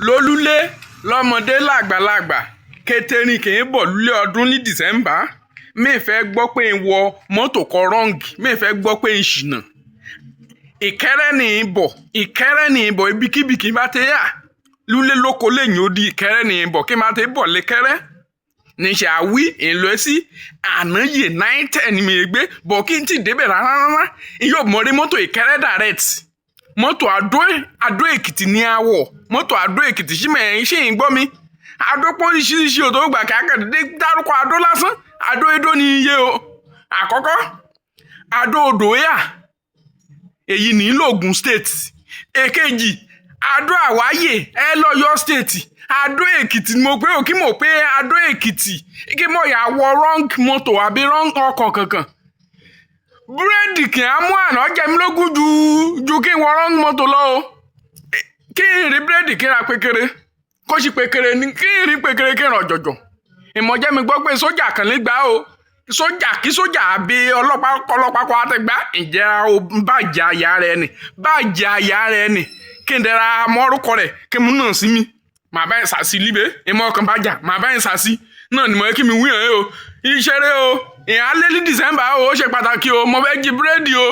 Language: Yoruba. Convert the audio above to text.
lólúlé lọ́mọdé làgbàlagbà kéterin kì í bọ̀ lulẹ̀ ọdún ní dìsẹ́mbà mi fẹ́ gbọ́ pé ń wọ mọ́tò kọ rọ́ǹgì mi fẹ́ gbọ́ pé ń ṣìnà ìkẹ́rẹ́ ní ìbọ̀ ibikíbi kí n bá tẹ́ yà lulẹ̀ lóko lẹ́yìn odi ìkẹ́rẹ́ ní ìbọ̀ kí n bá tẹ́ bọ̀ lẹ́kẹ́rẹ́ níṣẹ́ àwí ìlọ sí ànáyè 910 mi gbé bọ̀ kí n ti débẹ̀ rárá yóò mọ̀ rí mọ́tò ìkẹ́rẹ́ direct mọ́tò Adó Èkìtì ní àwọ̀ mọ́tò Adó Èkìtì sí mẹ́rin ṣì ń gbọ́ mi Adó pọ́líṣiríṣi ò tó gbà káàkiri dárúkọ Adó lásán Adó Edó ní iye o àkọ́kọ́ Adó Odòyà èyí ní l'Ògùn state èkejì Adó Àwáyè l'Ọ́yọ́ state Adó Èkìtì mo pé ò kí mo pé Adó Èkìtì kí mo yà wọ wrong mọ́tò àbí wrong ọkọ̀ kankan búrẹ́dì kì á mú àná jẹ mí lógún ju kí n wọ wrong mọ́tò lọ o kí n rí búrẹ́dì kí n ra pékeré kó sì pékeré ní kí n rí pékeré kí n ràn jọ̀jọ̀ ìmọ̀jẹ́ mi gbọ́ pé sójà kan lè gbà o sójà àbí ọlọ́pàá kọ́ àtẹ̀gbá ìjẹ́ o bàjẹ́ àyà rẹ̀ ni kí n dẹ̀ra mọ́rúkọ rẹ̀ kí n mú náà sí mi màá bá yẹn sàsí líbe ìmọ̀ ọkàn bàjá màá bá yẹn sàsí náà ni mo yẹ kí mi wí hàn o iṣẹ́ rẹ o ìhàlẹ́ ní December o ó ṣe pàtàkì o mo fẹ́ jí búrẹ́dì o.